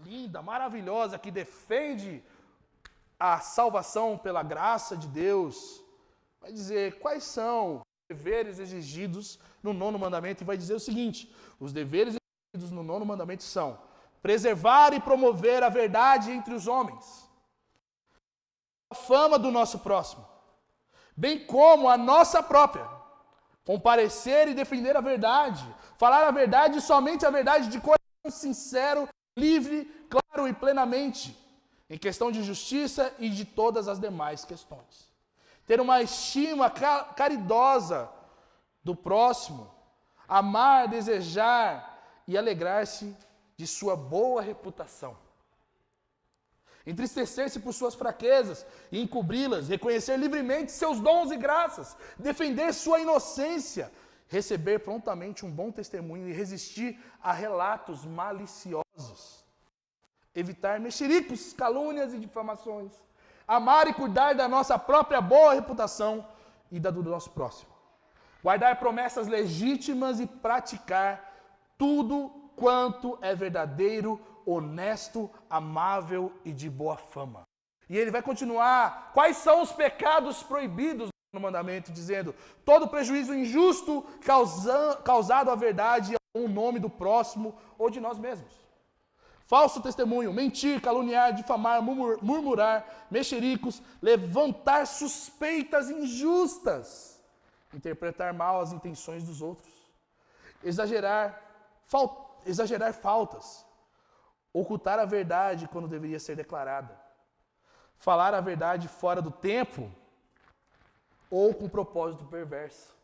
linda, maravilhosa, que defende a salvação pela graça de Deus, vai dizer quais são os deveres exigidos no nono mandamento e vai dizer o seguinte: os deveres exigidos no nono mandamento são preservar e promover a verdade entre os homens, a fama do nosso próximo, bem como a nossa própria, comparecer e defender a verdade, falar a verdade e somente a verdade de coração sincero, livre, claro e plenamente, em questão de justiça e de todas as demais questões. Ter uma estima caridosa do próximo, amar, desejar e alegrar-se de sua boa reputação. Entristecer-se por suas fraquezas e encobri-las, reconhecer livremente seus dons e graças, defender sua inocência, receber prontamente um bom testemunho e resistir a relatos maliciosos. Evitar mexericos, calúnias e difamações. Amar e cuidar da nossa própria boa reputação e da do nosso próximo. Guardar promessas legítimas e praticar tudo quanto é verdadeiro, honesto, amável e de boa fama. E ele vai continuar. Quais são os proibidos no mandamento? Dizendo: todo prejuízo injusto causado à verdade e ao nome do próximo ou de nós mesmos. Falso testemunho, mentir, caluniar, difamar, murmurar, mexericos, levantar suspeitas injustas, interpretar mal as intenções dos outros, exagerar faltas, ocultar a verdade quando deveria ser declarada, falar a verdade fora do tempo ou com propósito perverso,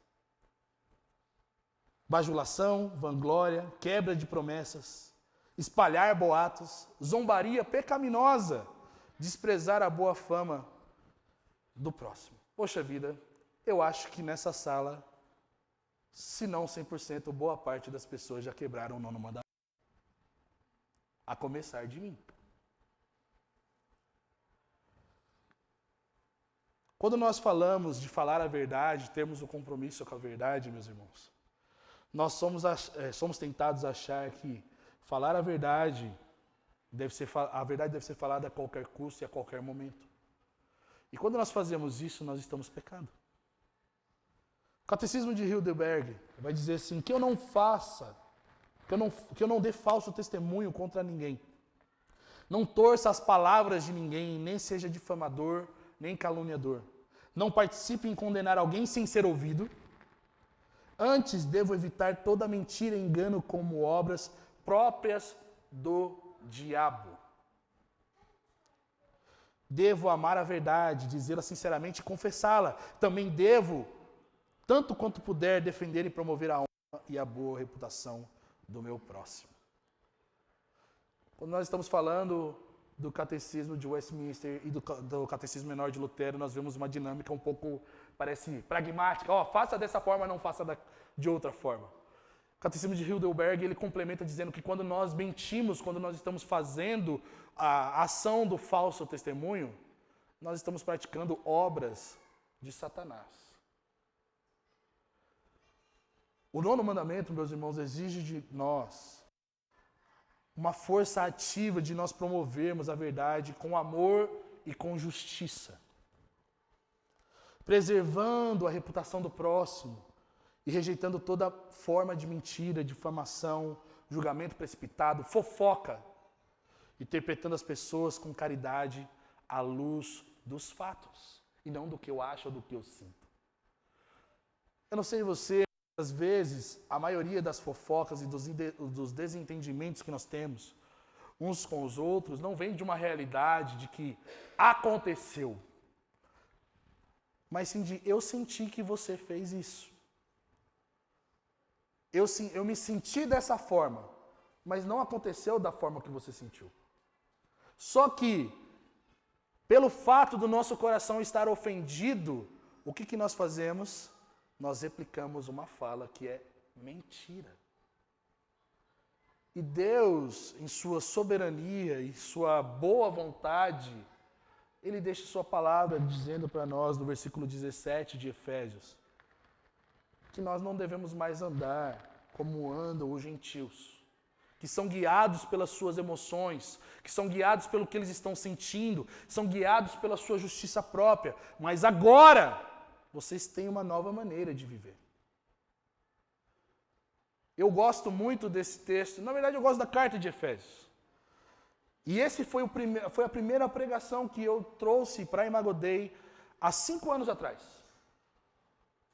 bajulação, vanglória, quebra de promessas, espalhar boatos, zombaria pecaminosa, desprezar a boa fama do próximo. Poxa vida, eu acho que nessa sala, se não 100%, boa parte das pessoas já quebraram o nono mandamento. A começar de mim. Quando nós falamos de falar a verdade, temos um compromisso com a verdade, meus irmãos, nós somos tentados a achar que falar a verdade deve ser falada a qualquer custo e a qualquer momento. E quando nós fazemos isso, nós estamos pecando. O Catecismo de Heidelberg vai dizer assim, que eu não faça, que eu não dê falso testemunho contra ninguém. Não torça as palavras de ninguém, nem seja difamador, nem caluniador. Não participe em condenar alguém sem ser ouvido. Antes, devo evitar toda mentira e engano como obras próprias do diabo. Devo amar a verdade, dizê-la sinceramente e confessá-la. Também devo, tanto quanto puder, defender e promover a honra e a boa reputação do meu próximo. Quando nós estamos falando do Catecismo de Westminster e do Catecismo Menor de Lutero, nós vemos uma dinâmica um pouco, parece, pragmática. Faça dessa forma, não faça de outra forma. O Catecismo de Heidelberg, ele complementa dizendo que quando nós mentimos, quando nós estamos fazendo a ação do falso testemunho, nós estamos praticando obras de Satanás. O nono mandamento, meus irmãos, exige de nós uma força ativa de nós promovermos a verdade com amor e com justiça, preservando a reputação do próximo e rejeitando toda forma de mentira, difamação, julgamento precipitado, fofoca, interpretando as pessoas com caridade à luz dos fatos e não do que eu acho ou do que eu sinto. Eu não sei você, às vezes, a maioria das fofocas e dos desentendimentos que nós temos uns com os outros não vem de uma realidade de que aconteceu, mas sim de eu senti que você fez isso. Eu me senti dessa forma, mas não aconteceu da forma que você sentiu. Só que, pelo fato do nosso coração estar ofendido, o que nós fazemos? Nós replicamos uma fala que é mentira. E Deus, em sua soberania e sua boa vontade, Ele deixa sua palavra dizendo para nós, no versículo 17 de Efésios, que nós não devemos mais andar como andam os gentios, que são guiados pelas suas emoções, que são guiados pelo que eles estão sentindo, são guiados pela sua justiça própria. Mas agora, vocês têm uma nova maneira de viver. Eu gosto muito desse texto. Na verdade, eu gosto da carta de Efésios. E esse foi a primeira pregação que eu trouxe para a Imago Dei há 5 anos atrás.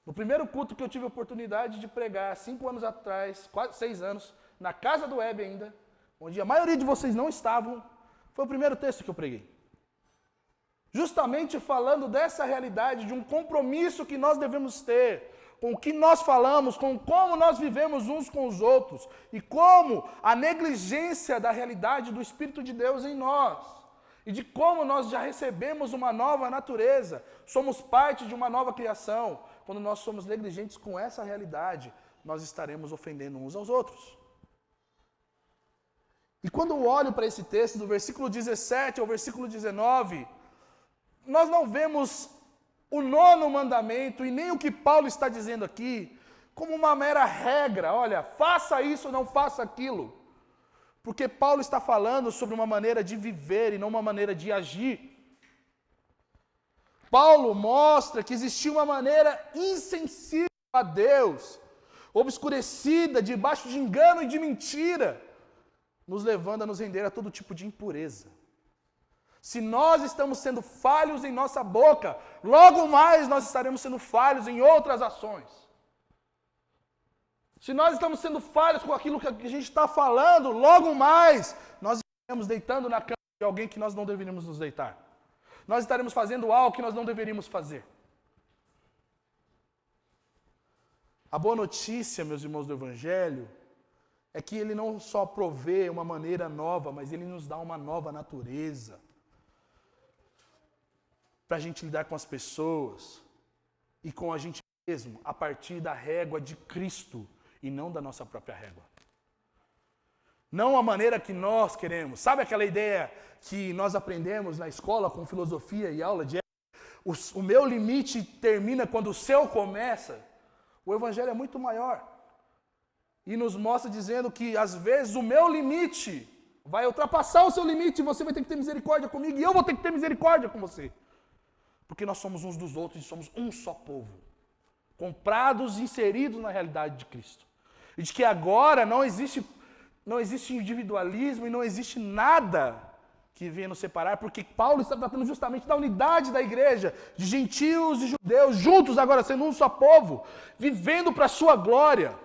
No primeiro culto que eu tive a oportunidade de pregar, 5 anos atrás, quase 6 anos, na casa do Web ainda, onde a maioria de vocês não estavam, foi o primeiro texto que eu preguei. Justamente falando dessa realidade, de um compromisso que nós devemos ter com o que nós falamos, com como nós vivemos uns com os outros e como a negligência da realidade do Espírito de Deus em nós e de como nós já recebemos uma nova natureza, somos parte de uma nova criação. Quando nós somos negligentes com essa realidade, nós estaremos ofendendo uns aos outros. E quando eu olho para esse texto, do versículo 17 ao versículo 19, nós não vemos o 9º mandamento e nem o que Paulo está dizendo aqui como uma mera regra. Olha, faça isso, não faça aquilo. Porque Paulo está falando sobre uma maneira de viver e não uma maneira de agir. Paulo mostra que existia uma maneira insensível a Deus, obscurecida, debaixo de engano e de mentira, nos levando a nos render a todo tipo de impureza. Se nós estamos sendo falhos em nossa boca, logo mais nós estaremos sendo falhos em outras ações. Se nós estamos sendo falhos com aquilo que a gente está falando, logo mais nós estaremos deitando na cama de alguém que nós não deveríamos nos deitar. Nós estaremos fazendo algo que nós não deveríamos fazer. A boa notícia, meus irmãos do Evangelho, é que ele não só provê uma maneira nova, mas ele nos dá uma nova natureza para a gente lidar com as pessoas e com a gente mesmo, a partir da régua de Cristo e não da nossa própria régua. Não a maneira que nós queremos. Sabe aquela ideia que nós aprendemos na escola com filosofia e aula de o meu limite termina quando o seu começa? O Evangelho é muito maior. E nos mostra dizendo que, às vezes, o meu limite vai ultrapassar o seu limite e você vai ter que ter misericórdia comigo e eu vou ter que ter misericórdia com você. Porque nós somos uns dos outros e somos um só povo. Comprados e inseridos na realidade de Cristo. E de que agora não existe individualismo e não existe nada que venha nos separar, porque Paulo está tratando justamente da unidade da igreja, de gentios e judeus, juntos agora sendo um só povo, vivendo para a sua glória,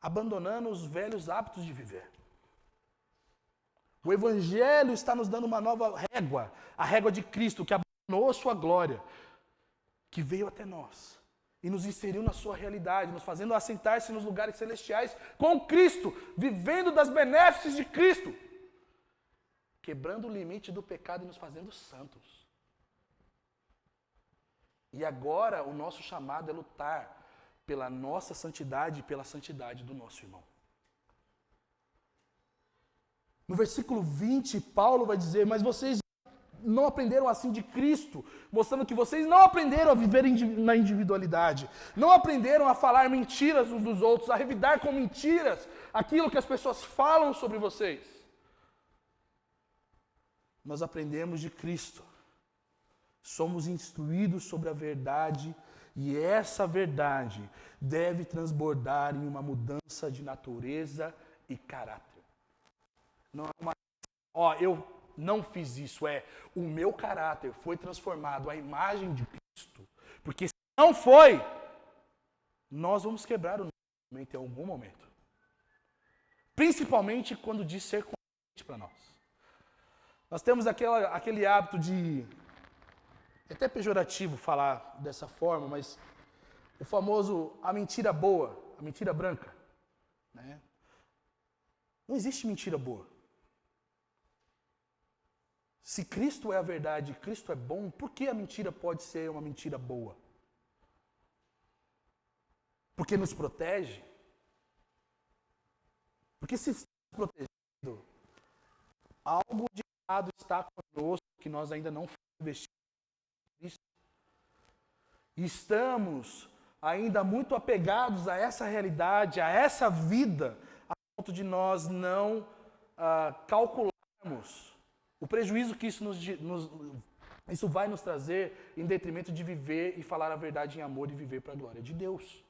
abandonando os velhos hábitos de viver. O Evangelho está nos dando uma nova régua, a régua de Cristo, que abandonou a sua glória, que veio até nós e nos inseriu na sua realidade, nos fazendo assentar-se nos lugares celestiais com Cristo, vivendo das benéficas de Cristo, quebrando o limite do pecado e nos fazendo santos. E agora o nosso chamado é lutar pela nossa santidade e pela santidade do nosso irmão. No versículo 20, Paulo vai dizer, mas vocês não aprenderam assim de Cristo, mostrando que vocês não aprenderam a viver na individualidade, não aprenderam a falar mentiras uns dos outros, a revidar com mentiras aquilo que as pessoas falam sobre vocês. Nós aprendemos de Cristo, somos instruídos sobre a verdade e essa verdade deve transbordar em uma mudança de natureza e caráter. Não é uma... eu não fiz isso, o meu caráter foi transformado à imagem de Cristo. Porque se não foi, nós vamos quebrar o nosso momento em algum momento. Principalmente quando diz ser conveniente para nós. Nós temos aquele hábito de... É até pejorativo falar dessa forma, mas o famoso a mentira boa, a mentira branca. Né? Não existe mentira boa. Se Cristo é a verdade e Cristo é bom, por que a mentira pode ser uma mentira boa? Porque nos protege? Porque se estamos protegidos, algo de errado está conosco que nós ainda não fomos investidos em Cristo. E estamos ainda muito apegados a essa realidade, a essa vida, ponto de nós não calcularmos o prejuízo que isso vai nos trazer em detrimento de viver e falar a verdade em amor e viver para a glória de Deus.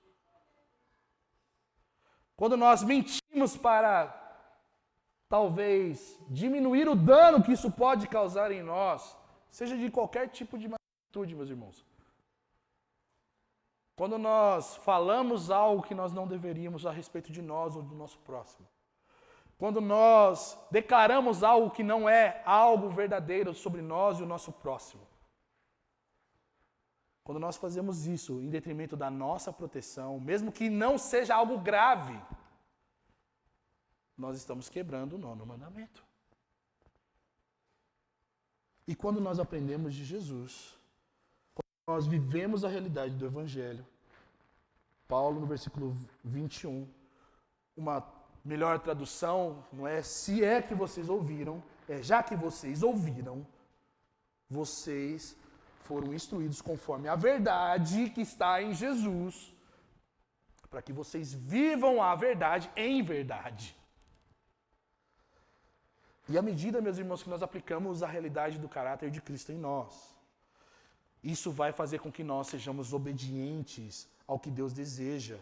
Quando nós mentimos para talvez diminuir o dano que isso pode causar em nós, seja de qualquer tipo de magnitude, meus irmãos. Quando nós falamos algo que nós não deveríamos a respeito de nós ou do nosso próximo. Quando nós declaramos algo que não é algo verdadeiro sobre nós e o nosso próximo. Quando nós fazemos isso em detrimento da nossa proteção, mesmo que não seja algo grave, nós estamos quebrando o 9º mandamento. E quando nós aprendemos de Jesus, quando nós vivemos a realidade do Evangelho, Paulo, no versículo 21, uma melhor tradução, não é se é que vocês ouviram, é já que vocês ouviram, vocês foram instruídos conforme a verdade que está em Jesus, para que vocês vivam a verdade em verdade. E à medida, meus irmãos, que nós aplicamos a realidade do caráter de Cristo em nós, isso vai fazer com que nós sejamos obedientes ao que Deus deseja,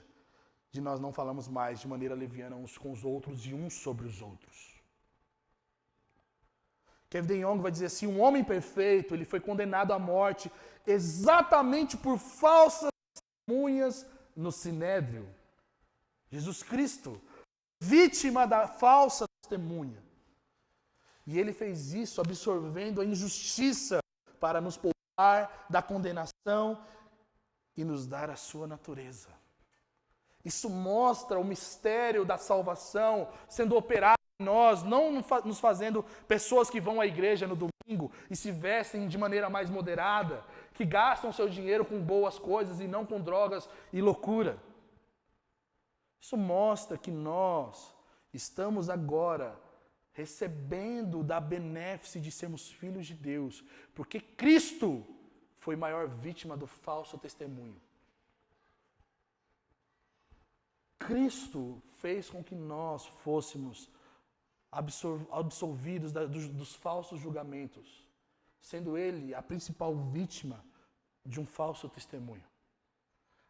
de nós não falamos mais de maneira leviana uns com os outros e uns sobre os outros. Kevin De Young vai dizer assim, um homem perfeito, ele foi condenado à morte exatamente por falsas testemunhas no Sinédrio. Jesus Cristo, vítima da falsa testemunha. E ele fez isso absorvendo a injustiça para nos poupar da condenação e nos dar a sua natureza. Isso mostra o mistério da salvação sendo operado em nós, não nos fazendo pessoas que vão à igreja no domingo e se vestem de maneira mais moderada, que gastam seu dinheiro com boas coisas e não com drogas e loucura. Isso mostra que nós estamos agora recebendo da benéfice de sermos filhos de Deus, porque Cristo foi maior vítima do falso testemunho. Cristo fez com que nós fôssemos absolvidos dos falsos julgamentos, sendo Ele a principal vítima de um falso testemunho.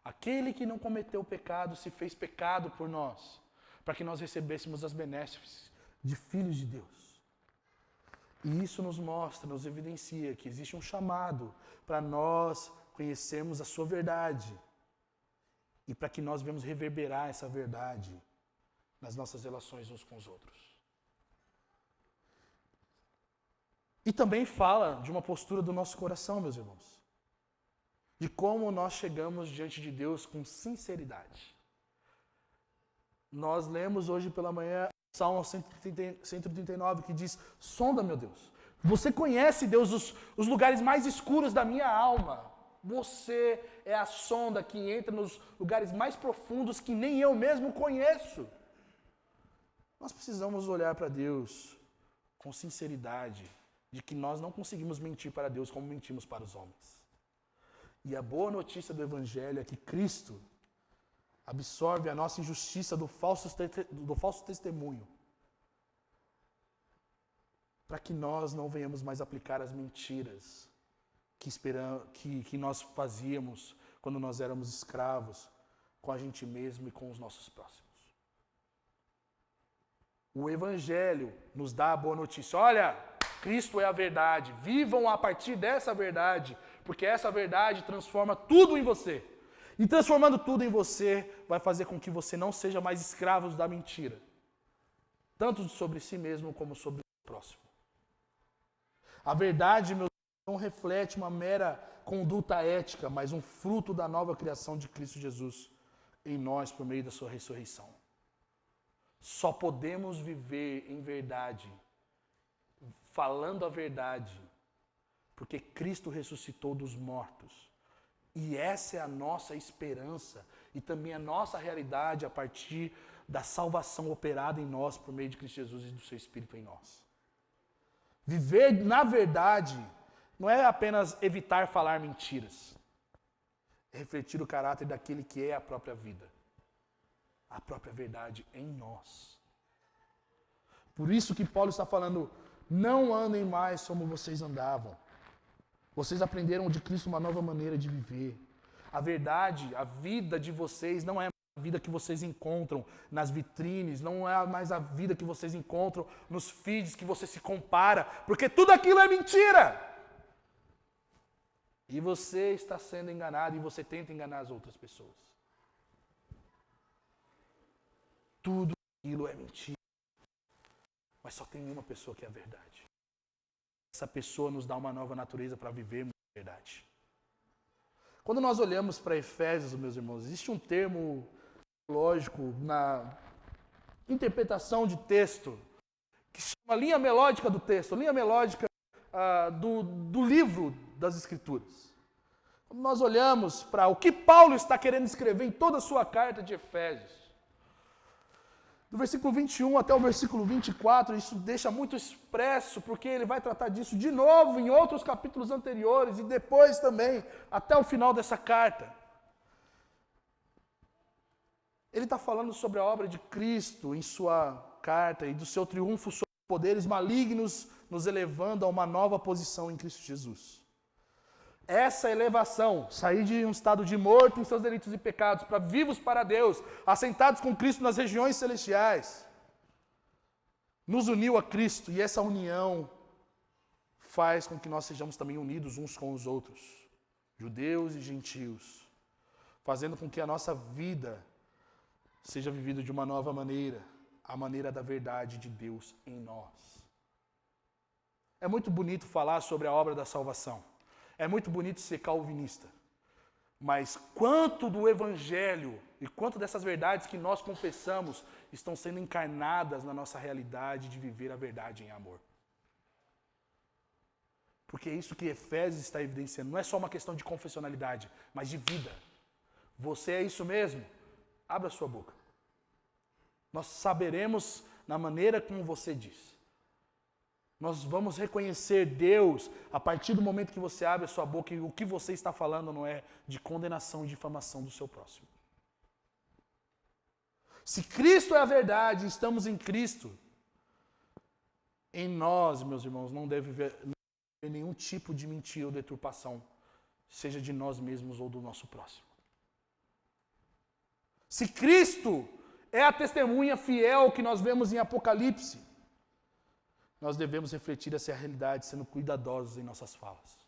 Aquele que não cometeu pecado se fez pecado por nós, para que nós recebêssemos as benéfices de filhos de Deus. E isso nos mostra, nos evidencia que existe um chamado para nós conhecermos a sua verdade e para que nós venhamos reverberar essa verdade nas nossas relações uns com os outros. E também fala de uma postura do nosso coração, meus irmãos, de como nós chegamos diante de Deus com sinceridade. Nós lemos hoje pela manhã Salmo 139, que diz, sonda, meu Deus. Você conhece, Deus, os lugares mais escuros da minha alma. Você é a sonda que entra nos lugares mais profundos que nem eu mesmo conheço. Nós precisamos olhar para Deus com sinceridade, de que nós não conseguimos mentir para Deus como mentimos para os homens. E a boa notícia do Evangelho é que Cristo absorve a nossa injustiça do falso testemunho, para que nós não venhamos mais aplicar as mentiras que nós fazíamos quando nós éramos escravos com a gente mesmo e com os nossos próximos. O Evangelho nos dá a boa notícia. Olha, Cristo é a verdade. Vivam a partir dessa verdade, porque essa verdade transforma tudo em você. E transformando tudo em você, vai fazer com que você não seja mais escravo da mentira. Tanto sobre si mesmo como sobre o próximo. A verdade, meu Deus, não reflete uma mera conduta ética, mas um fruto da nova criação de Cristo Jesus em nós por meio da sua ressurreição. Só podemos viver em verdade, falando a verdade, porque Cristo ressuscitou dos mortos. E essa é a nossa esperança e também a nossa realidade a partir da salvação operada em nós por meio de Cristo Jesus e do seu Espírito em nós. Viver na verdade não é apenas evitar falar mentiras. É refletir o caráter daquele que é a própria vida. A própria verdade em nós. Por isso que Paulo está falando, não andem mais como vocês andavam. Vocês aprenderam de Cristo uma nova maneira de viver. A verdade, a vida de vocês não é a vida que vocês encontram nas vitrines, não é mais a vida que vocês encontram nos feeds que você se compara, porque tudo aquilo é mentira. E você está sendo enganado e você tenta enganar as outras pessoas. Tudo aquilo é mentira. Mas só tem uma pessoa que é a verdade. Essa pessoa nos dá uma nova natureza para vivermos a verdade. Quando nós olhamos para Efésios, meus irmãos, existe um termo lógico na interpretação de texto que se chama linha melódica do texto, linha melódica do livro das Escrituras. Quando nós olhamos para o que Paulo está querendo escrever em toda a sua carta de Efésios, do versículo 21 até o versículo 24, isso deixa muito expresso, porque ele vai tratar disso de novo em outros capítulos anteriores e depois também, até o final dessa carta. Ele está falando sobre a obra de Cristo em sua carta e do seu triunfo sobre poderes malignos, nos elevando a uma nova posição em Cristo Jesus. Essa elevação, sair de um estado de morto em seus delitos e pecados para vivos para Deus, assentados com Cristo nas regiões celestiais, nos uniu a Cristo e essa união faz com que nós sejamos também unidos uns com os outros, judeus e gentios, fazendo com que a nossa vida seja vivida de uma nova maneira, a maneira da verdade de Deus em nós. É muito bonito falar sobre a obra da salvação. É muito bonito ser calvinista, mas quanto do Evangelho e quanto dessas verdades que nós confessamos estão sendo encarnadas na nossa realidade de viver a verdade em amor. Porque é isso que Efésios está evidenciando, não é só uma questão de confessionalidade, mas de vida. Você é isso mesmo? Abra sua boca. Nós saberemos na maneira como você diz. Nós vamos reconhecer Deus a partir do momento que você abre a sua boca e o que você está falando não é de condenação e difamação do seu próximo. Se Cristo é a verdade, estamos em Cristo, em nós, meus irmãos, não deve haver nenhum tipo de mentira ou deturpação, seja de nós mesmos ou do nosso próximo. Se Cristo é a testemunha fiel que nós vemos em Apocalipse, nós devemos refletir essa realidade, sendo cuidadosos em nossas falas.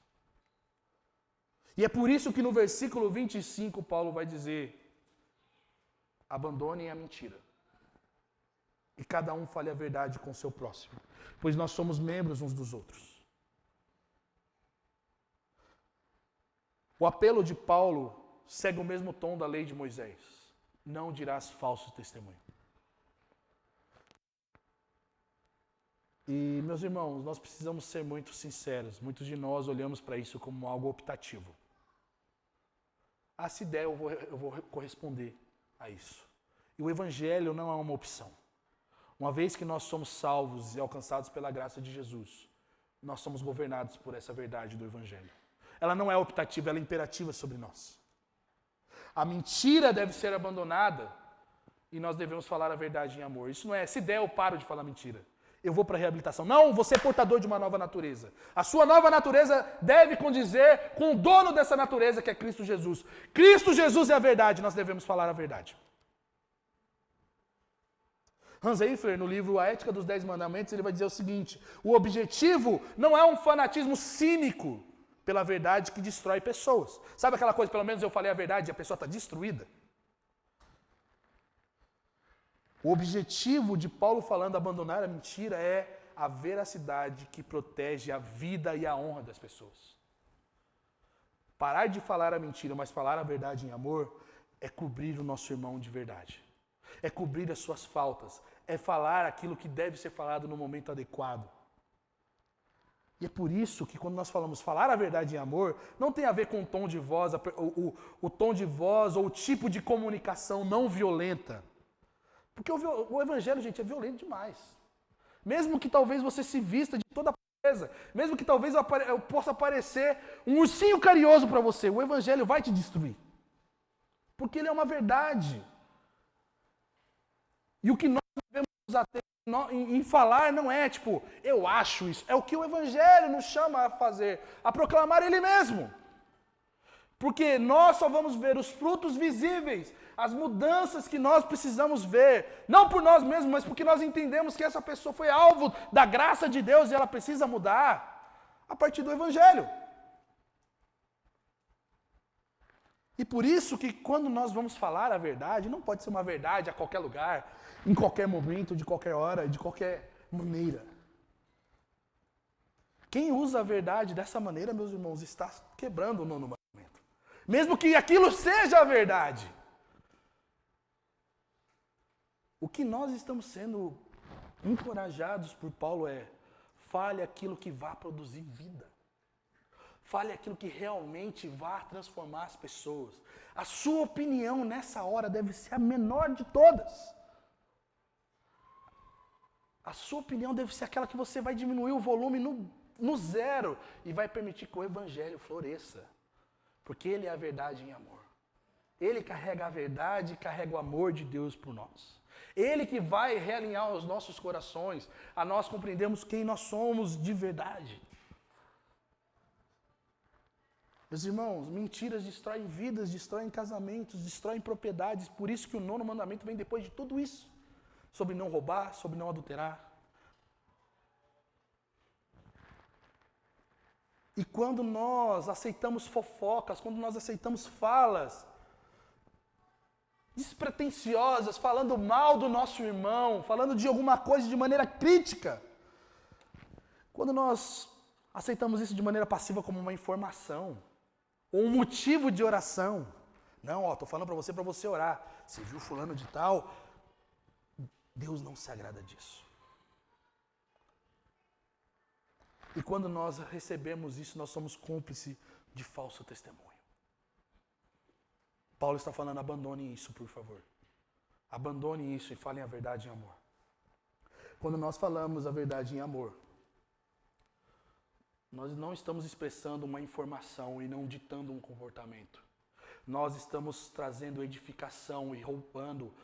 E é por isso que no versículo 25, Paulo vai dizer, abandonem a mentira. E cada um fale a verdade com o seu próximo, pois nós somos membros uns dos outros. O apelo de Paulo segue o mesmo tom da lei de Moisés. Não dirás falso testemunho. E, meus irmãos, nós precisamos ser muito sinceros. Muitos de nós olhamos para isso como algo optativo. Ah, se der, eu vou corresponder a isso. E o Evangelho não é uma opção. Uma vez que nós somos salvos e alcançados pela graça de Jesus, nós somos governados por essa verdade do Evangelho. Ela não é optativa, ela é imperativa sobre nós. A mentira deve ser abandonada e nós devemos falar a verdade em amor. Isso não é, se der, eu paro de falar mentira. Eu vou para a reabilitação. Não, você é portador de uma nova natureza. A sua nova natureza deve condizer com o dono dessa natureza, que é Cristo Jesus. Cristo Jesus é a verdade, nós devemos falar a verdade. Hans Eifler, no livro A Ética dos 10 Mandamentos, ele vai dizer o seguinte, o objetivo não é um fanatismo cínico pela verdade que destrói pessoas. Sabe aquela coisa, pelo menos eu falei a verdade e a pessoa está destruída? O objetivo de Paulo falando abandonar a mentira é a veracidade que protege a vida e a honra das pessoas. Parar de falar a mentira, mas falar a verdade em amor, é cobrir o nosso irmão de verdade. É cobrir as suas faltas. É falar aquilo que deve ser falado no momento adequado. E é por isso que quando nós falamos falar a verdade em amor, não tem a ver com o tom de voz, o tom de voz ou o tipo de comunicação não violenta. Porque o Evangelho, gente, é violento demais. Mesmo que talvez você se vista de toda a pureza, mesmo que talvez eu possa parecer um ursinho carinhoso para você, o Evangelho vai te destruir. Porque ele é uma verdade. E o que nós devemos nos ater em falar não é tipo, eu acho isso. É o que o Evangelho nos chama a fazer, a proclamar Ele mesmo. Porque nós só vamos ver os frutos visíveis, as mudanças que nós precisamos ver, não por nós mesmos, mas porque nós entendemos que essa pessoa foi alvo da graça de Deus e ela precisa mudar a partir do Evangelho. E por isso que quando nós vamos falar a verdade, não pode ser uma verdade a qualquer lugar, em qualquer momento, de qualquer hora, de qualquer maneira. Quem usa a verdade dessa maneira, meus irmãos, está quebrando o nono mandamento. Mesmo que aquilo seja a verdade. O que nós estamos sendo encorajados por Paulo é: fale aquilo que vá produzir vida. Fale aquilo que realmente vá transformar as pessoas. A sua opinião nessa hora deve ser a menor de todas. A sua opinião deve ser aquela que você vai diminuir o volume no zero e vai permitir que o Evangelho floresça. Porque Ele é a verdade em amor. Ele carrega a verdade e carrega o amor de Deus por nós. Ele que vai realinhar os nossos corações, a nós compreendermos quem nós somos de verdade. Meus irmãos, mentiras destroem vidas, destroem casamentos, destroem propriedades. Por isso que o nono mandamento vem depois de tudo isso. Sobre não roubar, sobre não adulterar. E quando nós aceitamos fofocas, quando nós aceitamos falas despretensiosas, falando mal do nosso irmão, falando de alguma coisa de maneira crítica, quando nós aceitamos isso de maneira passiva como uma informação, ou um motivo de oração. Não, tô falando para você orar. Você viu fulano de tal? Deus não se agrada disso. E quando nós recebemos isso, nós somos cúmplices de falso testemunho. Paulo está falando: abandone isso, por favor. Abandone isso e falem a verdade em amor. Quando nós falamos a verdade em amor, nós não estamos expressando uma informação e não ditando um comportamento. Nós estamos trazendo edificação e roubando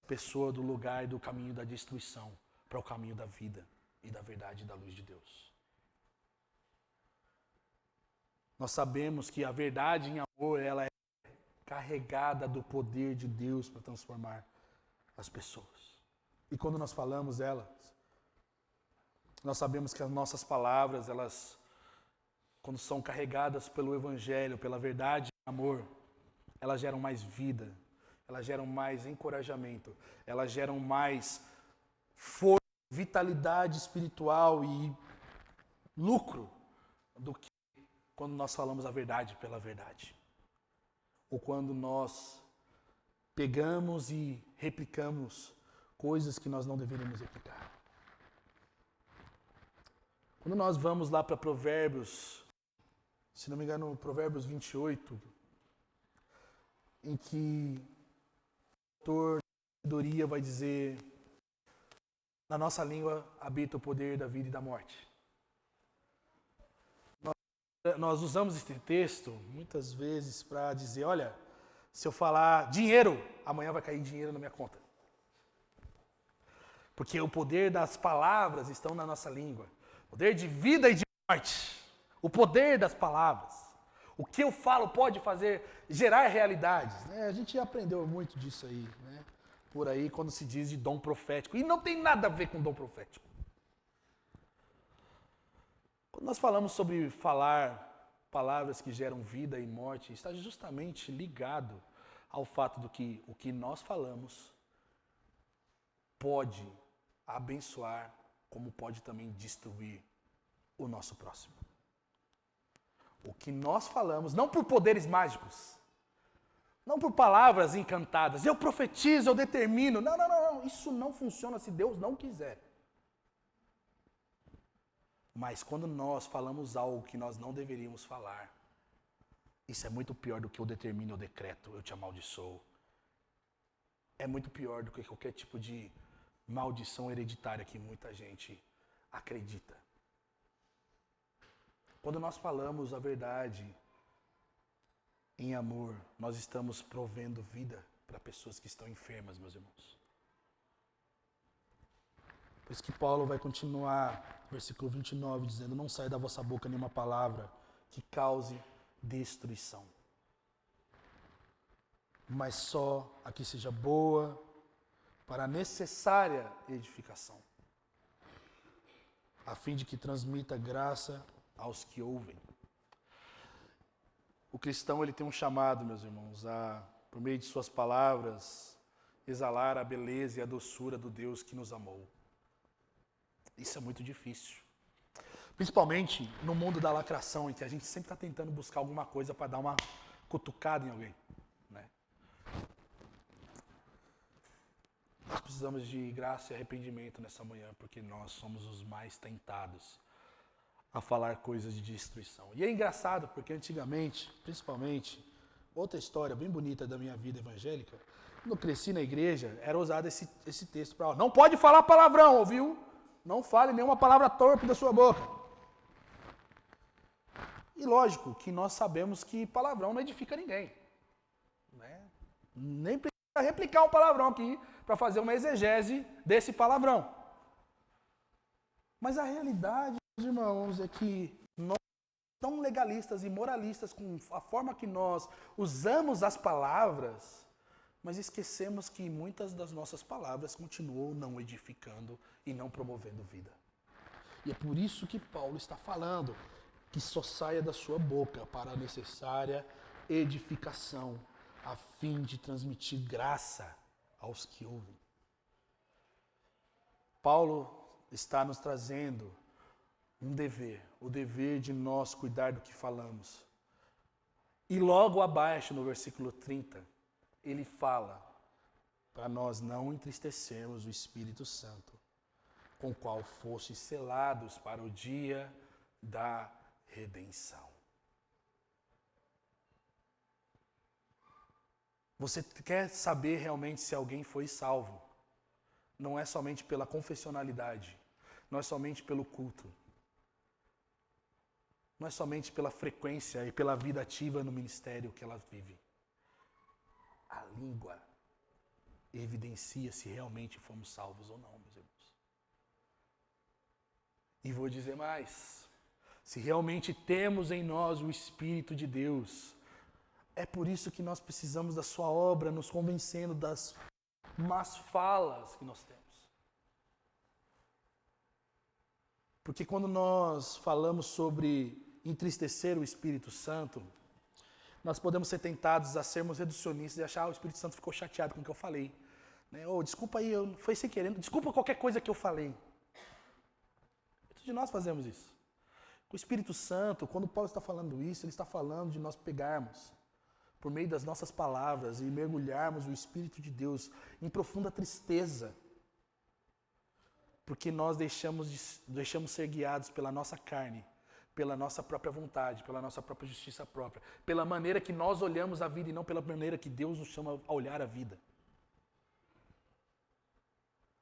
a pessoa do lugar e do caminho da destruição para o caminho da vida e da verdade e da luz de Deus. Nós sabemos que a verdade em amor, ela é carregada do poder de Deus para transformar as pessoas. E quando nós falamos elas, nós sabemos que as nossas palavras, elas, quando são carregadas pelo Evangelho, pela verdade e amor, elas geram mais vida, elas geram mais encorajamento, elas geram mais força, vitalidade espiritual e lucro do que quando nós falamos a verdade pela verdade. Ou quando nós pegamos e replicamos coisas que nós não deveríamos replicar. Quando nós vamos lá para Provérbios, se não me engano, Provérbios 28, em que o autor da sabedoria vai dizer: na nossa língua habita o poder da vida e da morte. Nós usamos esse texto muitas vezes para dizer: olha, se eu falar dinheiro, amanhã vai cair dinheiro na minha conta. Porque o poder das palavras estão na nossa língua. Poder de vida e de morte. O poder das palavras. O que eu falo pode fazer, gerar realidades. Né? A gente aprendeu muito disso aí, né? Por aí, quando se diz de dom profético. E não tem nada a ver com dom profético. Quando nós falamos sobre falar palavras que geram vida e morte, está justamente ligado ao fato do que o que nós falamos pode abençoar, como pode também destruir o nosso próximo. O que nós falamos, não por poderes mágicos, não por palavras encantadas, eu profetizo, eu determino, não, isso não funciona se Deus não quiser. Mas quando nós falamos algo que nós não deveríamos falar, isso é muito pior do que eu determino, eu decreto, eu te amaldiçoo. É muito pior do que qualquer tipo de maldição hereditária que muita gente acredita. Quando nós falamos a verdade em amor, nós estamos provendo vida para pessoas que estão enfermas, meus irmãos. Por isso que Paulo vai continuar, versículo 29, dizendo: não sai da vossa boca nenhuma palavra que cause destruição, mas só a que seja boa para a necessária edificação, a fim de que transmita graça aos que ouvem. O cristão, ele tem um chamado, meus irmãos, a, por meio de suas palavras, exalar a beleza e a doçura do Deus que nos amou. Isso é muito difícil. Principalmente no mundo da lacração, em que a gente sempre está tentando buscar alguma coisa para dar uma cutucada em alguém, né? Nós precisamos de graça e arrependimento nessa manhã, porque nós somos os mais tentados a falar coisas de destruição. E é engraçado, porque antigamente, principalmente, outra história bem bonita da minha vida evangélica, quando eu cresci na igreja, era usado esse texto para: não pode falar palavrão, ouviu? Não fale nenhuma palavra torpe da sua boca. E lógico que nós sabemos que palavrão não edifica ninguém, né? Nem precisa replicar um palavrão aqui para fazer uma exegese desse palavrão. Mas a realidade, meus irmãos, é que nós somos tão legalistas e moralistas com a forma que nós usamos as palavras, mas esquecemos que muitas das nossas palavras continuam não edificando e não promovendo vida. E é por isso que Paulo está falando que só saia da sua boca para a necessária edificação, a fim de transmitir graça aos que ouvem. Paulo está nos trazendo um dever, o dever de nós cuidar do que falamos. E logo abaixo, no versículo 30, ele fala para nós não entristecermos o Espírito Santo, com o qual fostes selados para o dia da redenção. Você quer saber realmente se alguém foi salvo? Não é somente pela confessionalidade, não é somente pelo culto, não é somente pela frequência e pela vida ativa no ministério que ela vive. A língua evidencia se realmente fomos salvos ou não, meus irmãos. E vou dizer mais: se realmente temos em nós o Espírito de Deus, é por isso que nós precisamos da sua obra nos convencendo das más falas que nós temos. Porque quando nós falamos sobre entristecer o Espírito Santo, nós podemos ser tentados a sermos reducionistas e achar: o Espírito Santo ficou chateado com o que eu falei, né? Ou desculpa aí, foi sem querer, desculpa qualquer coisa que eu falei. Muitos de nós fazemos isso. O Espírito Santo, quando Paulo está falando isso, ele está falando de nós pegarmos, por meio das nossas palavras, e mergulharmos o Espírito de Deus em profunda tristeza, porque nós deixamos ser guiados pela nossa carne, pela nossa própria vontade, pela nossa própria justiça própria, pela maneira que nós olhamos a vida e não pela maneira que Deus nos chama a olhar a vida.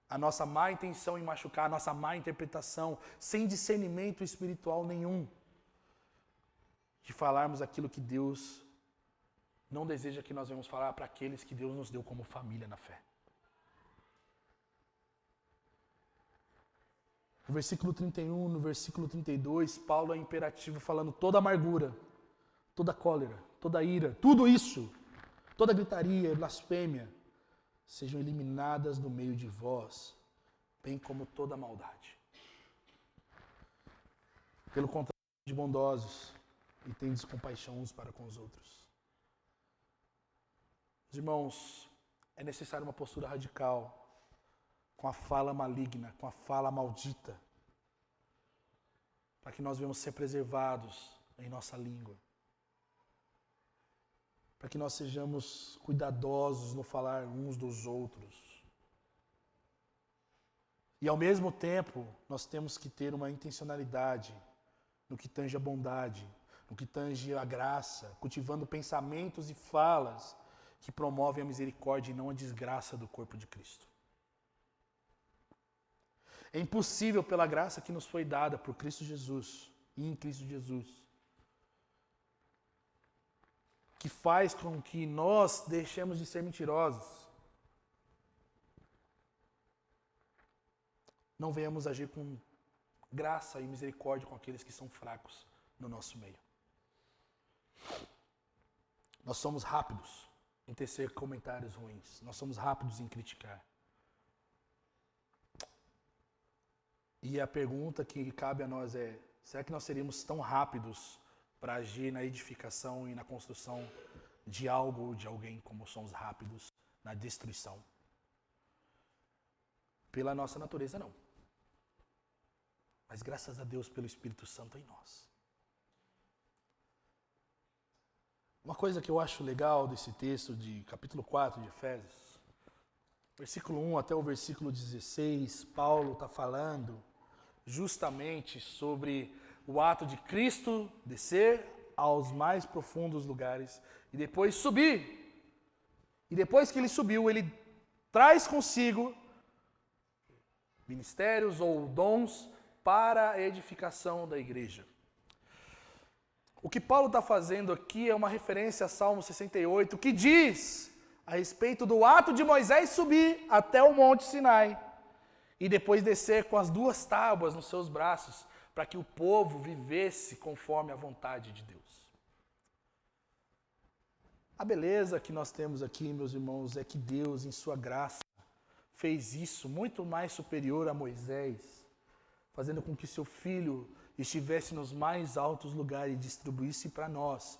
A nossa má intenção em machucar, a nossa má interpretação, sem discernimento espiritual nenhum, de falarmos aquilo que Deus não deseja que nós venhamos falar para aqueles que Deus nos deu como família na fé. No versículo 31, no versículo 32, Paulo é imperativo falando: toda amargura, toda cólera, toda ira, tudo isso, toda gritaria, blasfêmia, sejam eliminadas do meio de vós, bem como toda maldade. Pelo contrário, de bondosos e tendes compaixão uns para com os outros. Os irmãos, é necessária uma postura radical com a fala maligna, com a fala maldita, para que nós venhamos ser preservados em nossa língua, para que nós sejamos cuidadosos no falar uns dos outros. E ao mesmo tempo, nós temos que ter uma intencionalidade no que tange a bondade, no que tange a graça, cultivando pensamentos e falas que promovem a misericórdia e não a desgraça do corpo de Cristo. É impossível, pela graça que nos foi dada por Cristo Jesus e em Cristo Jesus, que faz com que nós deixemos de ser mentirosos. não venhamos agir com graça e misericórdia com aqueles que são fracos no nosso meio. Nós somos rápidos em tecer comentários ruins. Nós somos rápidos em criticar. E a pergunta que cabe a nós é: será que nós seríamos tão rápidos para agir na edificação e na construção de algo ou de alguém como somos rápidos na destruição? Pela nossa natureza, não. Mas graças a Deus pelo Espírito Santo em nós. Uma coisa que eu acho legal desse texto de capítulo 4 de Efésios, versículo 1 até o versículo 16, Paulo está falando justamente sobre o ato de Cristo descer aos mais profundos lugares e depois subir. E depois que ele subiu, ele traz consigo ministérios ou dons para a edificação da igreja. O que Paulo está fazendo aqui é uma referência a Salmo 68, que diz a respeito do ato de Moisés subir até o Monte Sinai e depois descer com as 2 tábuas nos seus braços, para que o povo vivesse conforme a vontade de Deus. A beleza que nós temos aqui, meus irmãos, é que Deus, em sua graça, fez isso muito mais superior a Moisés, fazendo com que seu filho estivesse nos mais altos lugares e distribuísse para nós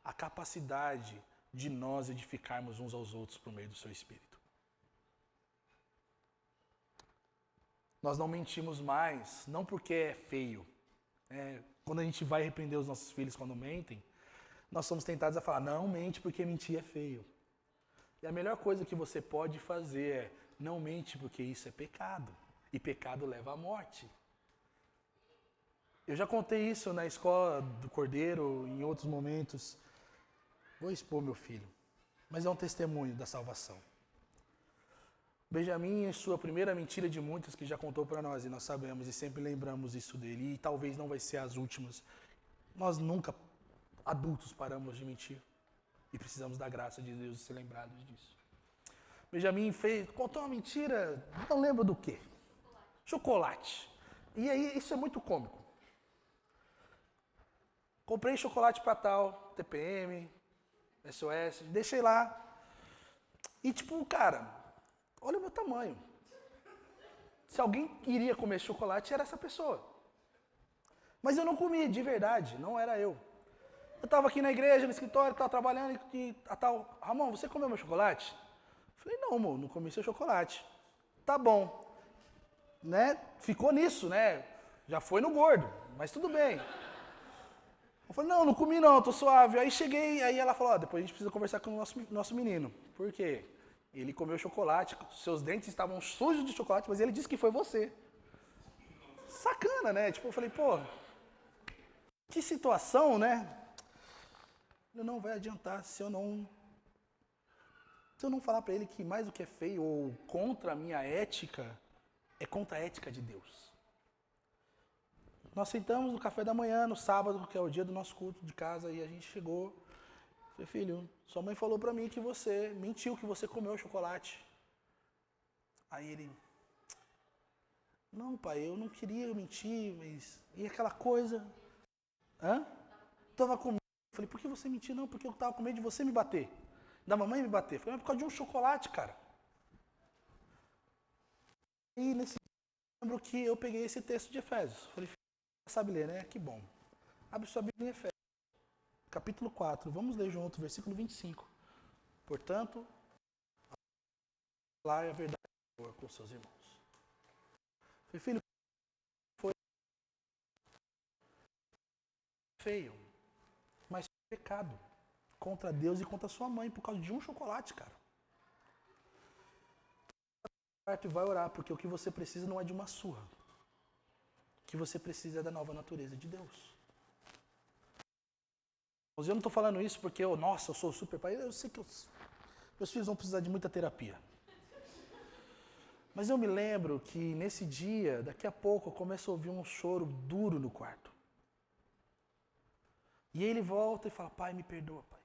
a capacidade de nós edificarmos uns aos outros por meio do seu Espírito. Nós não mentimos mais, não porque é feio. Quando a gente vai repreender os nossos filhos quando mentem, nós somos tentados a falar: não mente porque mentir é feio. E a melhor coisa que você pode fazer é: não mente porque isso é pecado. E pecado leva à morte. Eu já contei isso na escola do Cordeiro, em outros momentos. Vou expor meu filho, mas é um testemunho da salvação. Benjamim, em sua primeira mentira de muitas que já contou para nós, e nós sabemos e sempre lembramos isso dele, e talvez não vai ser as últimas. Nós nunca, adultos, paramos de mentir. E precisamos da graça de Deus e ser lembrados disso. Benjamim contou uma mentira, não lembro do quê. Chocolate. E aí, isso é muito cômico. Comprei chocolate para tal, TPM, SOS, deixei lá. E tipo, cara, olha o meu tamanho. Se alguém iria comer chocolate, era essa pessoa. Mas eu não comi, de verdade, não era eu. Eu estava aqui na igreja, no escritório, estava trabalhando e a tal: Ramon, você comeu meu chocolate? Falei: não, amor, não comi seu chocolate. Tá bom. Né? Ficou nisso, né? Já foi no gordo, mas tudo bem. Eu falei: não comi não, tô suave. Aí cheguei, aí ela falou: depois a gente precisa conversar com o nosso menino. Por quê? Ele comeu chocolate, seus dentes estavam sujos de chocolate, mas ele disse que foi você. Sacana, né? Tipo, eu falei: pô, que situação, né? Não vai adiantar se eu não falar para ele que mais do que é feio ou contra a minha ética, é contra a ética de Deus. Nós sentamos no café da manhã, no sábado, que é o dia do nosso culto de casa, e a gente chegou. Falei: filho, sua mãe falou para mim que você mentiu, que você comeu chocolate. Aí ele: não, pai, eu não queria mentir, mas... E aquela coisa? Tava com medo. Falei: por que você mentiu? Não, porque eu tava com medo de você me bater. Da mamãe me bater. Falei: mas por causa de um chocolate, cara. E nesse dia eu lembro que eu peguei esse texto de Efésios. Falei: sabe ler, né? Que bom. Abre sua Bíblia em Efésios, capítulo 4. Vamos ler junto, versículo 25. Portanto, falar a verdade com seus irmãos. Falei: filho, foi feio, mas foi pecado contra Deus e contra sua mãe por causa de um chocolate, cara. E vai orar, porque o que você precisa não é de uma surra. O que você precisa é da nova natureza de Deus. Eu não estou falando isso porque eu sou super pai. Eu sei que meus filhos vão precisar de muita terapia. Mas eu me lembro que nesse dia, daqui a pouco, eu começo a ouvir um choro duro no quarto. E ele volta e fala: pai, me perdoa, pai.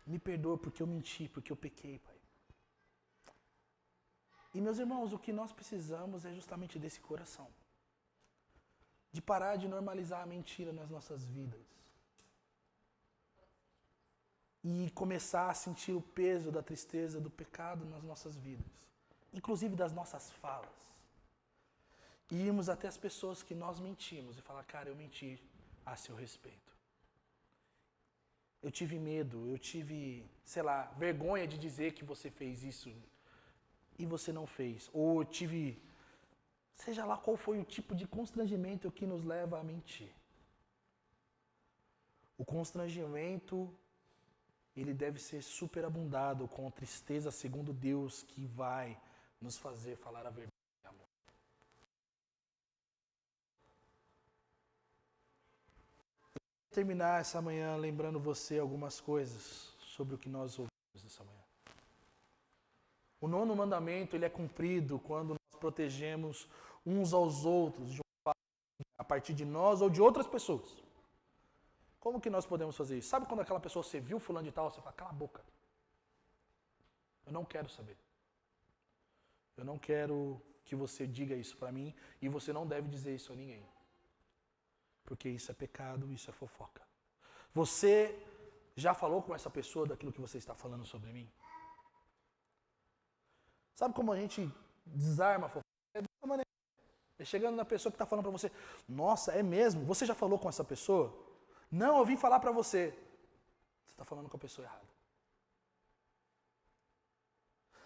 Me perdoa porque eu menti, porque eu pequei, pai. E, meus irmãos, o que nós precisamos é justamente desse coração. De parar de normalizar a mentira nas nossas vidas. E começar a sentir o peso da tristeza, do pecado nas nossas vidas. Inclusive das nossas falas. E irmos até as pessoas que nós mentimos e falar, cara, eu menti a seu respeito. Eu tive medo, eu tive, sei lá, vergonha de dizer que você fez isso e você não fez. Ou eu tive, seja lá qual foi o tipo de constrangimento que nos leva a mentir. O constrangimento, ele deve ser superabundado com tristeza segundo Deus, que vai nos fazer falar a verdade. Terminar essa manhã lembrando você algumas coisas sobre o que nós ouvimos nessa manhã. O 9º mandamento, ele é cumprido quando nós protegemos uns aos outros a partir de nós ou de outras pessoas. Como que nós podemos fazer isso? Sabe quando aquela pessoa, você viu fulano de tal, você fala, cala a boca. Eu não quero saber. Eu não quero que você diga isso para mim e você não deve dizer isso a ninguém. Porque isso é pecado, isso é fofoca. Você já falou com essa pessoa daquilo que você está falando sobre mim? Sabe como a gente desarma a fofoca? É dessa maneira. É chegando na pessoa que está falando para você, nossa, é mesmo? Você já falou com essa pessoa? Não, eu vim falar para você. Você está falando com a pessoa errada.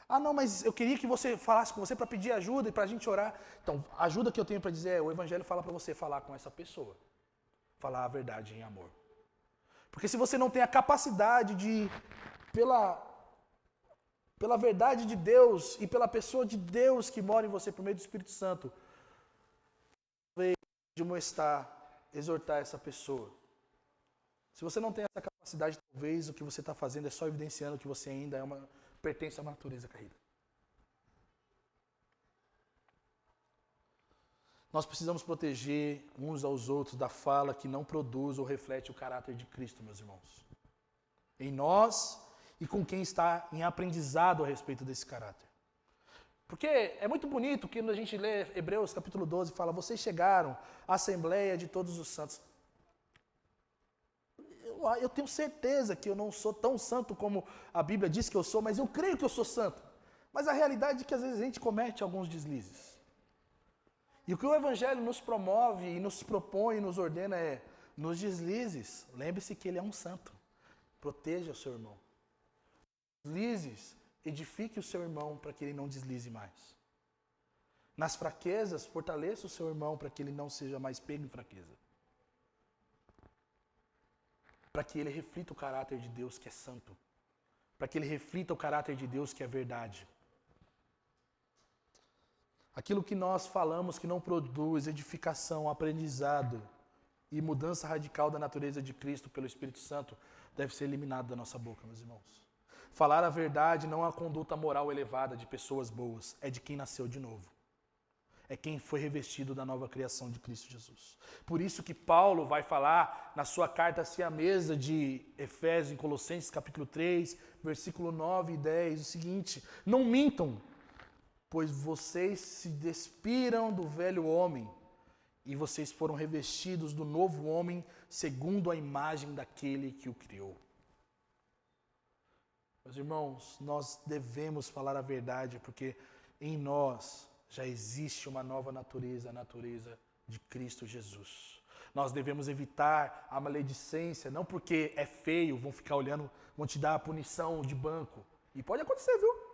Ah, não, mas eu queria que você falasse com você para pedir ajuda e para a gente orar. Então, a ajuda que eu tenho para dizer é, o Evangelho fala para você falar com essa pessoa. Falar a verdade em amor. Porque se você não tem a capacidade de, pela verdade de Deus e pela pessoa de Deus que mora em você por meio do Espírito Santo, de mostrar, exortar essa pessoa. Se você não tem essa capacidade, talvez o que você está fazendo é só evidenciando que você ainda pertence a uma natureza caída. Nós precisamos proteger uns aos outros da fala que não produz ou reflete o caráter de Cristo, meus irmãos. Em nós e com quem está em aprendizado a respeito desse caráter. Porque é muito bonito que quando a gente lê Hebreus capítulo 12, fala, vocês chegaram à Assembleia de Todos os Santos. Eu tenho certeza que eu não sou tão santo como a Bíblia diz que eu sou, mas eu creio que eu sou santo. Mas a realidade é que às vezes a gente comete alguns deslizes. E o que o Evangelho nos promove e nos propõe e nos ordena é, nos deslizes, lembre-se que ele é um santo. Proteja o seu irmão. Deslizes, edifique o seu irmão para que ele não deslize mais. Nas fraquezas, fortaleça o seu irmão para que ele não seja mais pego em fraqueza. Para que ele reflita o caráter de Deus que é santo. Para que ele reflita o caráter de Deus que é verdade. Aquilo que nós falamos que não produz edificação, aprendizado e mudança radical da natureza de Cristo pelo Espírito Santo deve ser eliminado da nossa boca, meus irmãos. Falar a verdade não é uma conduta moral elevada de pessoas boas, é de quem nasceu de novo. É quem foi revestido da nova criação de Cristo Jesus. Por isso que Paulo vai falar na sua carta siamesa de Efésios, em Colossenses capítulo 3, versículo 9 e 10, o seguinte, não mintam, pois vocês se despiram do velho homem e vocês foram revestidos do novo homem segundo a imagem daquele que o criou. Meus irmãos, nós devemos falar a verdade porque em nós já existe uma nova natureza, a natureza de Cristo Jesus. Nós devemos evitar a maledicência, não porque é feio, vão ficar olhando, vão te dar a punição de banco. E pode acontecer, viu?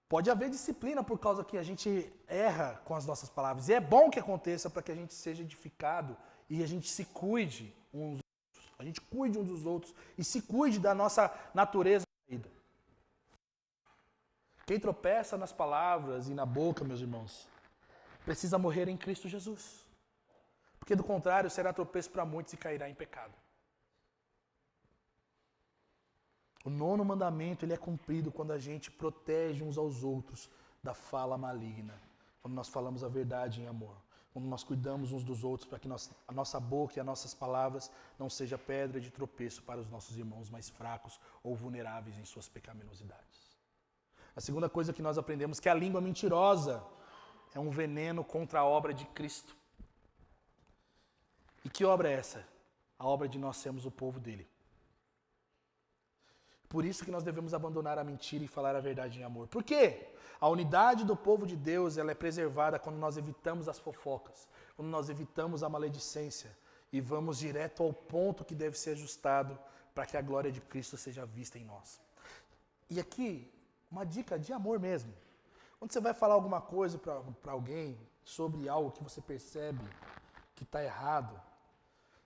Pode haver disciplina por causa que a gente erra com as nossas palavras. E é bom que aconteça para que a gente seja edificado e a gente se cuide uns dos outros. A gente cuide uns dos outros e se cuide da nossa natureza caída. Quem tropeça nas palavras e na boca, meus irmãos, precisa morrer em Cristo Jesus. Porque do contrário, será tropeço para muitos e cairá em pecado. O 9º mandamento ele é cumprido quando a gente protege uns aos outros da fala maligna. Quando nós falamos a verdade em amor. Quando nós cuidamos uns dos outros para que a nossa boca e as nossas palavras não seja pedra de tropeço para os nossos irmãos mais fracos ou vulneráveis em suas pecaminosidades. A segunda coisa que nós aprendemos é que a língua mentirosa é um veneno contra a obra de Cristo. E que obra é essa? A obra de nós sermos o povo dele. Por isso que nós devemos abandonar a mentira e falar a verdade em amor. Por quê? A unidade do povo de Deus, ela é preservada quando nós evitamos as fofocas, quando nós evitamos a maledicência e vamos direto ao ponto que deve ser ajustado para que a glória de Cristo seja vista em nós. E aqui, uma dica de amor mesmo. Quando você vai falar alguma coisa para alguém sobre algo que você percebe que está errado,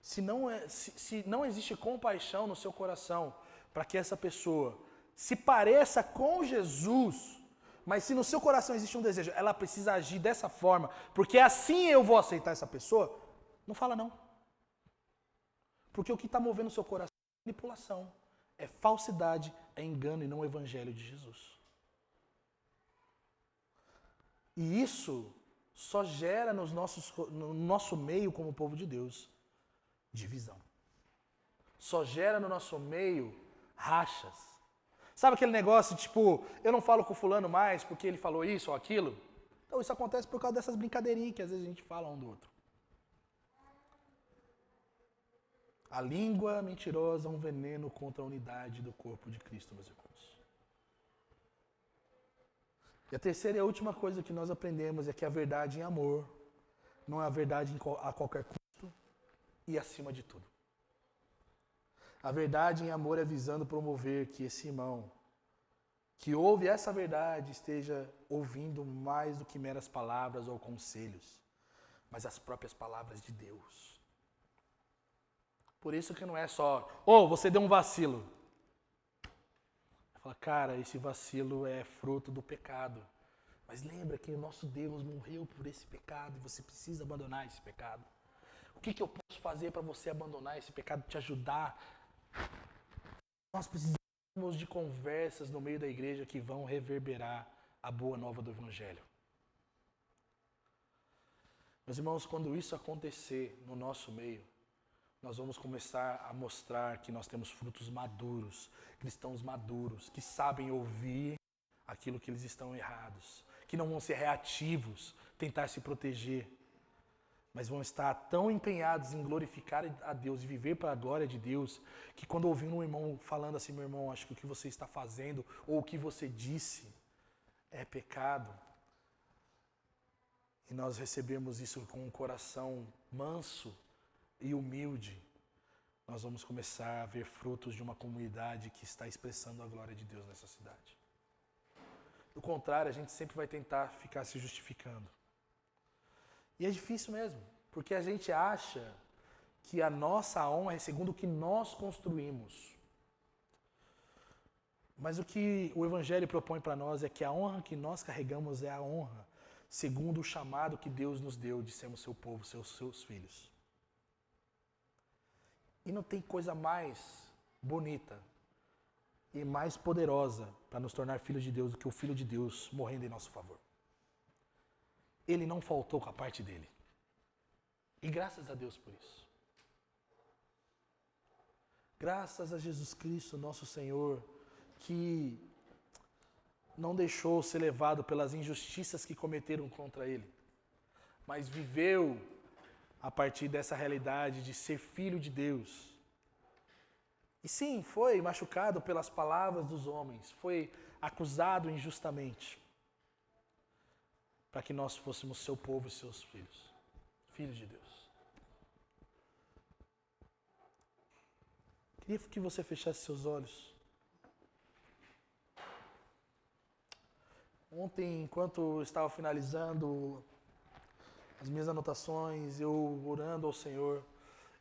se não existe compaixão no seu coração para que essa pessoa se pareça com Jesus, mas se no seu coração existe um desejo, ela precisa agir dessa forma, porque assim eu vou aceitar essa pessoa, não fala não. Porque o que está movendo o seu coração é manipulação, é falsidade, é engano e não o evangelho de Jesus. E isso só gera no nosso meio como povo de Deus divisão. Só gera no nosso meio rachas. Sabe aquele negócio tipo, eu não falo com o fulano mais porque ele falou isso ou aquilo? Então isso acontece por causa dessas brincadeirinhas que às vezes a gente fala um do outro. A língua mentirosa é um veneno contra a unidade do corpo de Cristo, meus irmãos. E a terceira e a última coisa que nós aprendemos é que a verdade em amor não é a verdade a qualquer custo e acima de tudo. A verdade em amor é visando promover que esse irmão que ouve essa verdade esteja ouvindo mais do que meras palavras ou conselhos, mas as próprias palavras de Deus. Por isso que não é só, você deu um vacilo. Fala, cara, esse vacilo é fruto do pecado. Mas lembra que o nosso Deus morreu por esse pecado e você precisa abandonar esse pecado. O que eu posso fazer para você abandonar esse pecado, te ajudar? Nós precisamos de conversas no meio da igreja que vão reverberar a boa nova do Evangelho. Meus irmãos, quando isso acontecer no nosso meio, nós vamos começar a mostrar que nós temos frutos maduros, cristãos maduros, que sabem ouvir aquilo que eles estão errados, que não vão ser reativos, tentar se proteger, mas vão estar tão empenhados em glorificar a Deus e viver para a glória de Deus, que quando ouvir um irmão falando assim, meu irmão, acho que o que você está fazendo ou o que você disse é pecado, e nós recebemos isso com um coração manso e humilde, nós vamos começar a ver frutos de uma comunidade que está expressando a glória de Deus nessa cidade. Do contrário, a gente sempre vai tentar ficar se justificando. E é difícil mesmo, porque a gente acha que a nossa honra é segundo o que nós construímos. Mas o que o Evangelho propõe para nós é que a honra que nós carregamos é a honra segundo o chamado que Deus nos deu de sermos seu povo, seus filhos. E não tem coisa mais bonita e mais poderosa para nos tornar filhos de Deus do que o Filho de Deus morrendo em nosso favor. Ele não faltou com a parte dele. E graças a Deus por isso. Graças a Jesus Cristo, nosso Senhor, que não deixou ser levado pelas injustiças que cometeram contra ele, mas viveu a partir dessa realidade de ser filho de Deus. E sim, foi machucado pelas palavras dos homens, foi acusado injustamente, para que nós fôssemos seu povo e seus filhos, filhos de Deus. Queria que você fechasse seus olhos. Ontem, enquanto eu estava finalizando as minhas anotações, eu orando ao Senhor,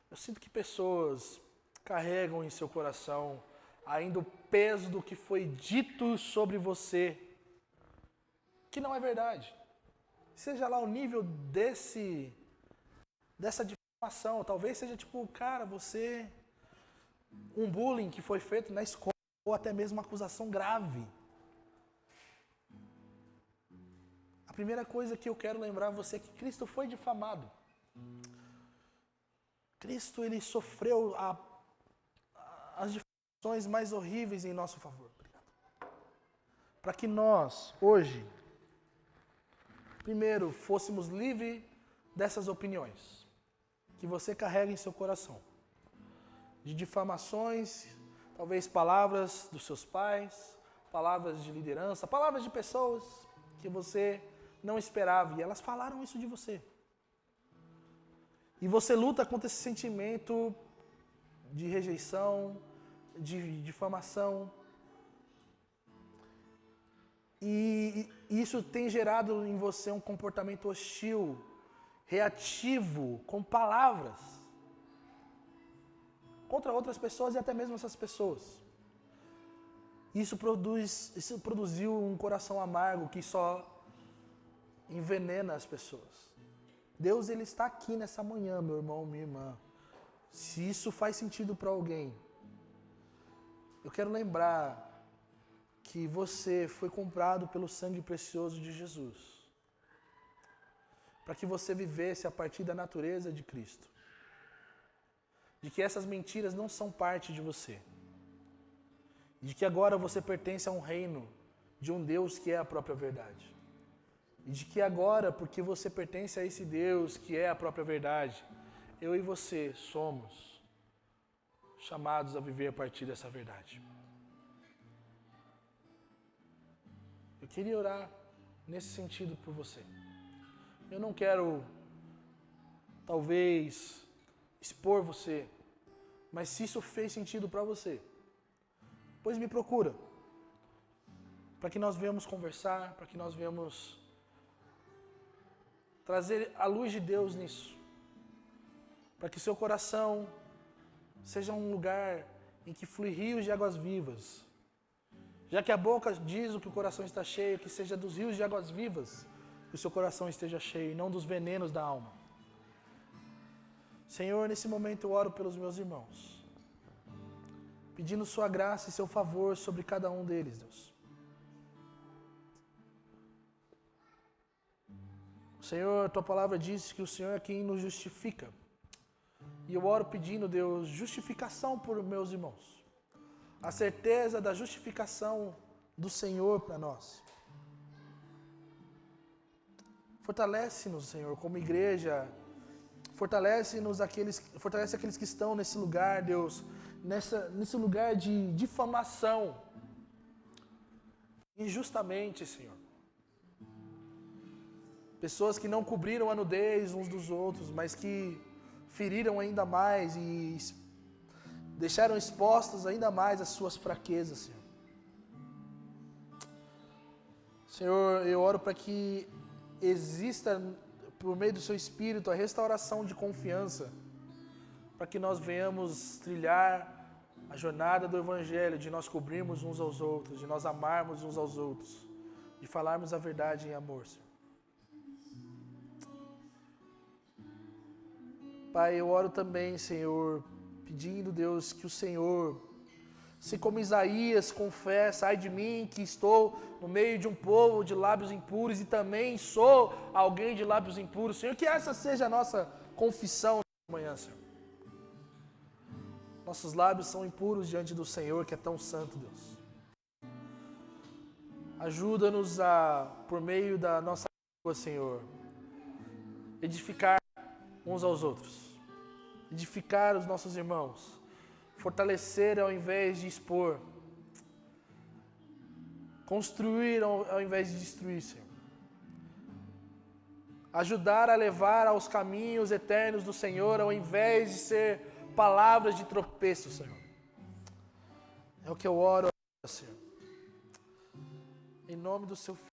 eu sinto que pessoas carregam em seu coração ainda o peso do que foi dito sobre você, que não é verdade. Seja lá o nível dessa difamação, talvez seja tipo, cara, você, um bullying que foi feito na escola, ou até mesmo uma acusação grave. A primeira coisa que eu quero lembrar a você é que Cristo foi difamado. Cristo, ele sofreu as difamações mais horríveis em nosso favor. Obrigado. para que nós, hoje, primeiro, fôssemos livres dessas opiniões que você carrega em seu coração, de difamações, talvez palavras dos seus pais, palavras de liderança, palavras de pessoas que você não esperava e elas falaram isso de você. E você luta contra esse sentimento de rejeição, de difamação. E isso tem gerado em você um comportamento hostil, reativo, com palavras contra outras pessoas e até mesmo essas pessoas. Isso produziu um coração amargo que só envenena as pessoas. Deus, Ele está aqui nessa manhã, meu irmão, minha irmã. Se isso faz sentido para alguém, eu quero lembrar que você foi comprado pelo sangue precioso de Jesus, para que você vivesse a partir da natureza de Cristo, de que essas mentiras não são parte de você, de que agora você pertence a um reino de um Deus que é a própria verdade, e de que agora, porque você pertence a esse Deus que é a própria verdade, eu e você somos chamados a viver a partir dessa verdade. Eu queria orar nesse sentido por você. Eu não quero, talvez, expor você, mas se isso fez sentido para você, pois me procura, para que nós venhamos conversar, para que nós venhamos trazer a luz de Deus nisso, para que seu coração seja um lugar em que flui rios de águas vivas. Já que a boca diz o que o coração está cheio, que seja dos rios de águas vivas que o seu coração esteja cheio, e não dos venenos da alma. Senhor, nesse momento eu oro pelos meus irmãos, pedindo sua graça e seu favor sobre cada um deles, Deus. Senhor, tua palavra diz que o Senhor é quem nos justifica. E eu oro pedindo, Deus, justificação por meus irmãos. A certeza da justificação do Senhor para nós. Fortalece-nos, Senhor, como igreja. Fortalece aqueles que estão nesse lugar, Deus, nesse lugar de difamação. Injustamente, Senhor. Pessoas que não cobriram a nudez uns dos outros, mas que feriram ainda mais e deixaram expostas ainda mais as suas fraquezas, Senhor. Senhor, eu oro para que exista, por meio do seu Espírito, a restauração de confiança, para que nós venhamos trilhar a jornada do Evangelho, de nós cobrirmos uns aos outros, de nós amarmos uns aos outros, de falarmos a verdade em amor, Senhor. Pai, eu oro também, Senhor, pedindo, Deus, que o Senhor, se como Isaías confessa, ai de mim que estou no meio de um povo de lábios impuros e também sou alguém de lábios impuros, Senhor, que essa seja a nossa confissão nesta manhã, Senhor. Nossos lábios são impuros diante do Senhor, que é tão santo, Deus. Ajuda-nos a, por meio da nossa língua, Senhor, edificar uns aos outros, edificar os nossos irmãos, fortalecer ao invés de expor, construir ao invés de destruir, Senhor. Ajudar a levar aos caminhos eternos do Senhor, ao invés de ser palavras de tropeço, Senhor. É o que eu oro, Senhor. Em nome do seu Filho.